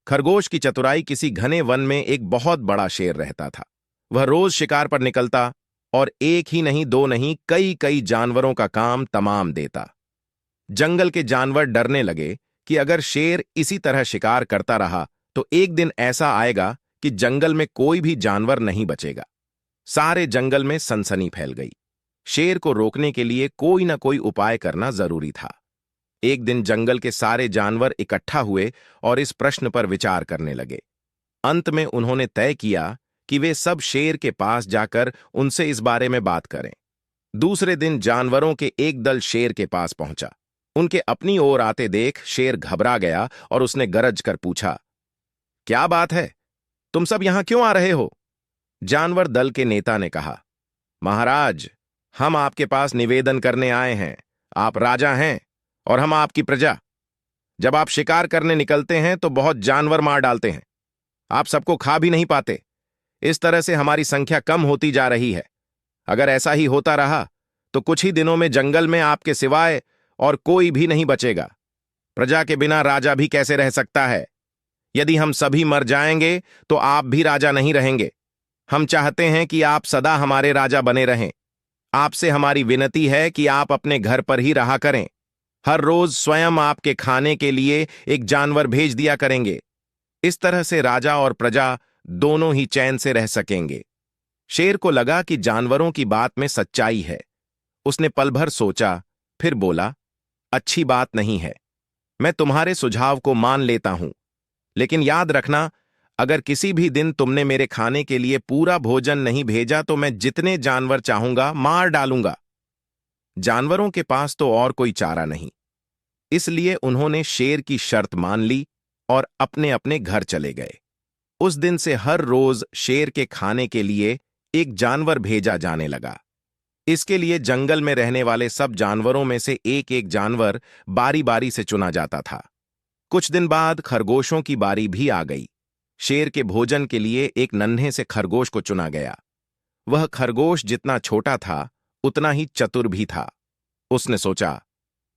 खरगोश की चतुराई किसी घने वन में एक बहुत बड़ा शेर रहता था। वह रोज शिकार पर निकलता और एक ही नहीं, दो नहीं, कई कई जानवरों का काम तमाम देता। जंगल के जानवर डरने लगे कि अगर शेर इसी तरह शिकार करता रहा तो एक दिन ऐसा आएगा कि जंगल में कोई भी जानवर नहीं बचेगा। सारे जंगल में सनसनी फैल गई। शेर को रोकने के लिए कोई ना कोई उपाय करना जरूरी था। एक दिन जंगल के सारे जानवर इकट्ठा हुए और इस प्रश्न पर विचार करने लगे। अंत में उन्होंने तय किया कि वे सब शेर के पास जाकर उनसे इस बारे में बात करें। दूसरे दिन जानवरों के एक दल शेर के पास पहुंचा। उनके अपनी ओर आते देख शेर घबरा गया और उसने गरज कर पूछा, क्या बात है? तुम सब यहां क्यों आ रहे हो? जानवर दल के नेता ने कहा, महाराज, हम आपके पास निवेदन करने आए हैं। आप राजा हैं और हम आपकी प्रजा। जब आप शिकार करने निकलते हैं तो बहुत जानवर मार डालते हैं। आप सबको खा भी नहीं पाते। इस तरह से हमारी संख्या कम होती जा रही है। अगर ऐसा ही होता रहा तो कुछ ही दिनों में जंगल में आपके सिवाय और कोई भी नहीं बचेगा। प्रजा के बिना राजा भी कैसे रह सकता है? यदि हम सभी मर जाएंगे तो आप भी राजा नहीं रहेंगे। हम चाहते हैं कि आप सदा हमारे राजा बने रहें। आपसे हमारी विनती है कि आप अपने घर पर ही रहा करें। हर रोज स्वयं आपके खाने के लिए एक जानवर भेज दिया करेंगे। इस तरह से राजा और प्रजा दोनों ही चैन से रह सकेंगे। शेर को लगा कि जानवरों की बात में सच्चाई है। उसने पल भर सोचा, फिर बोला, अच्छी बात नहीं है। मैं तुम्हारे सुझाव को मान लेता हूं, लेकिन याद रखना, अगर किसी भी दिन तुमने मेरे खाने के लिए पूरा भोजन नहीं भेजा तो मैं जितने जानवर चाहूंगा मार डालूंगा। जानवरों के पास तो और कोई चारा नहीं, इसलिए उन्होंने शेर की शर्त मान ली और अपने अपने घर चले गए। उस दिन से हर रोज शेर के खाने के लिए एक जानवर भेजा जाने लगा। इसके लिए जंगल में रहने वाले सब जानवरों में से एक एक जानवर बारी बारी से चुना जाता था। कुछ दिन बाद खरगोशों की बारी भी आ गई। शेर के भोजन के लिए एक नन्हे से खरगोश को चुना गया। वह खरगोश जितना छोटा था उतना ही चतुर भी था। उसने सोचा,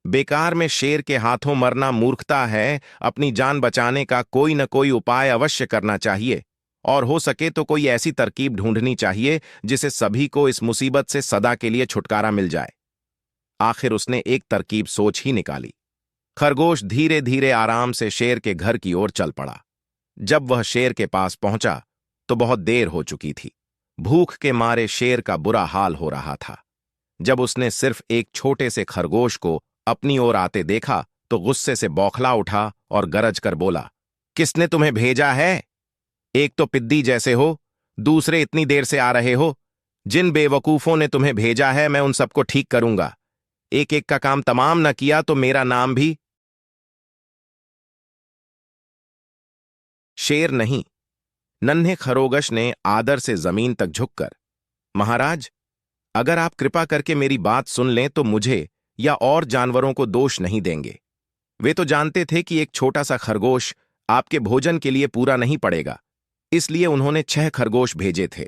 बेकार में शेर के हाथों मरना मूर्खता है। अपनी जान बचाने का कोई न कोई उपाय अवश्य करना चाहिए और हो सके तो कोई ऐसी तरकीब ढूंढनी चाहिए जिसे सभी को इस मुसीबत से सदा के लिए छुटकारा मिल जाए। आखिर उसने एक तरकीब सोच ही निकाली। खरगोश धीरे धीरे आराम से शेर के घर की ओर चल पड़ा। जब वह शेर के पास पहुंचा तो बहुत देर हो चुकी थी। भूख के मारे शेर का बुरा हाल हो रहा था। जब उसने सिर्फ एक छोटे से खरगोश को अपनी ओर आते देखा तो गुस्से से बौखला उठा और गरज कर बोला, किसने तुम्हें भेजा है? एक तो पिद्दी जैसे हो, दूसरे इतनी देर से आ रहे हो। जिन बेवकूफों ने तुम्हें भेजा है मैं उन सबको ठीक करूंगा। एक एक का काम तमाम न किया तो मेरा नाम भी शेर नहीं। नन्हे खरगोश ने आदर से जमीन तक झुककर, महाराज, अगर आप कृपा करके मेरी बात सुन लें तो मुझे या और जानवरों को दोष नहीं देंगे। वे तो जानते थे कि एक छोटा सा खरगोश आपके भोजन के लिए पूरा नहीं पड़ेगा, इसलिए उन्होंने 6 खरगोश भेजे थे।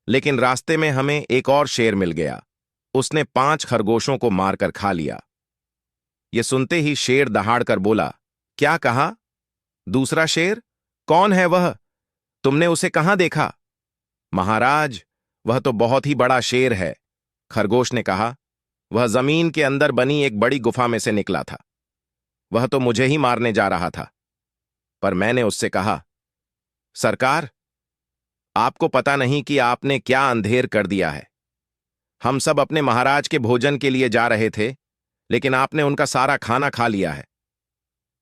लेकिन रास्ते में हमें एक और शेर मिल गया। उसने 5 खरगोशों को मारकर खा लिया। यह सुनते ही शेर दहाड़कर बोला, क्या कहा? दूसरा शेर? कौन है वह? तुमने उसे कहां देखा? महाराज, वह तो बहुत ही बड़ा शेर है। खरगोश ने कहा, वह जमीन के अंदर बनी एक बड़ी गुफा में से निकला था। वह तो मुझे ही मारने जा रहा था। पर मैंने उससे कहा, सरकार, आपको पता नहीं कि आपने क्या अंधेर कर दिया है। हम सब अपने महाराज के भोजन के लिए जा रहे थे, लेकिन आपने उनका सारा खाना खा लिया है।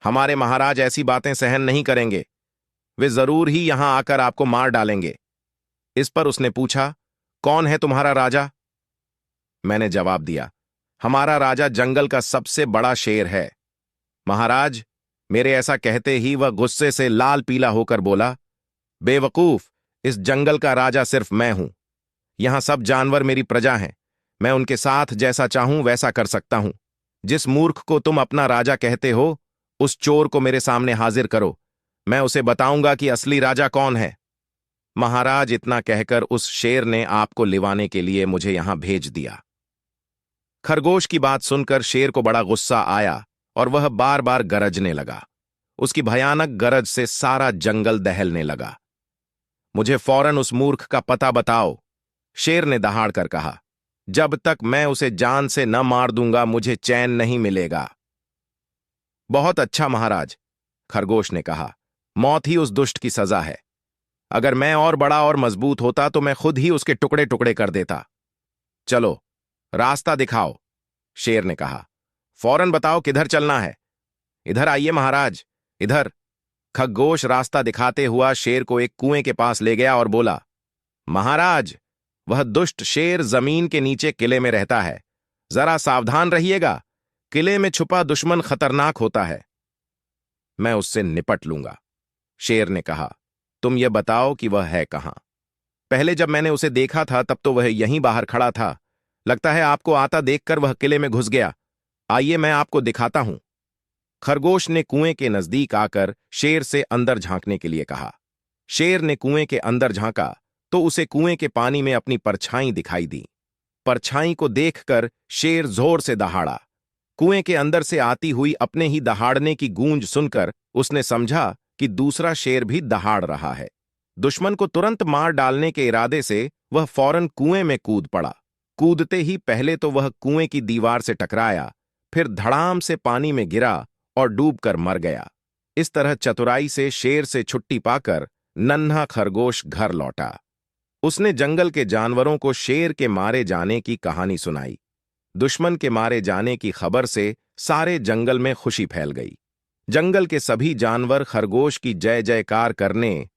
हमारे महाराज ऐसी बातें सहन नहीं करेंगे। वे जरूर ही यहां आकर आपको मार डालेंगे। इस पर उसने पूछा, कौन है तुम्हारा राजा? मैंने जवाब दिया, हमारा राजा जंगल का सबसे बड़ा शेर है। महाराज, मेरे ऐसा कहते ही वह गुस्से से लाल पीला होकर बोला, बेवकूफ, इस जंगल का राजा सिर्फ मैं हूं। यहां सब जानवर मेरी प्रजा हैं। मैं उनके साथ जैसा चाहूं वैसा कर सकता हूं। जिस मूर्ख को तुम अपना राजा कहते हो, उस चोर को मेरे सामने हाजिर करो। मैं उसे बताऊंगा कि असली राजा कौन है। महाराज, इतना कहकर उस शेर ने आपको लिवाने के लिए मुझे यहां भेज दिया। खरगोश की बात सुनकर शेर को बड़ा गुस्सा आया और वह बार बार गरजने लगा। उसकी भयानक गरज से सारा जंगल दहलने लगा। मुझे फौरन उस मूर्ख का पता बताओ, शेर ने दहाड़ कर कहा। जब तक मैं उसे जान से न मार दूंगा मुझे चैन नहीं मिलेगा। बहुत अच्छा महाराज, खरगोश ने कहा। मौत ही उस दुष्ट की सजा है। अगर मैं और बड़ा और मजबूत होता तो मैं खुद ही उसके टुकड़े टुकड़े कर देता। चलो, रास्ता दिखाओ, शेर ने कहा। फौरन बताओ किधर चलना है। इधर आइए महाराज, इधर। खरगोश रास्ता दिखाते हुआ शेर को एक कुएं के पास ले गया और बोला, महाराज, वह दुष्ट शेर जमीन के नीचे किले में रहता है। जरा सावधान रहिएगा, किले में छुपा दुश्मन खतरनाक होता है। मैं उससे निपट लूंगा, शेर ने कहा। तुम ये बताओ कि वह है कहां? पहले जब मैंने उसे देखा था तब तो वह यहीं बाहर खड़ा था। लगता है आपको आता देखकर वह किले में घुस गया। आइए मैं आपको दिखाता हूं। खरगोश ने कुएं के नजदीक आकर शेर से अंदर झांकने के लिए कहा। शेर ने कुएं के अंदर झांका तो उसे कुएं के पानी में अपनी परछाई दिखाई दी। परछाई को देखकर शेर जोर से दहाड़ा। कुएं के अंदर से आती हुई अपने ही दहाड़ने की गूंज सुनकर उसने समझा कि दूसरा शेर भी दहाड़ रहा है। दुश्मन को तुरंत मार डालने के इरादे से वह फौरन कुएं में कूद पड़ा। कूदते ही पहले तो वह कुएं की दीवार से टकराया, फिर धड़ाम से पानी में गिरा और डूबकर मर गया। इस तरह चतुराई से शेर से छुट्टी पाकर नन्हा खरगोश घर लौटा। उसने जंगल के जानवरों को शेर के मारे जाने की कहानी सुनाई। दुश्मन के मारे जाने की खबर से सारे जंगल में खुशी फैल गई। जंगल के सभी जानवर खरगोश की जय जयकार करने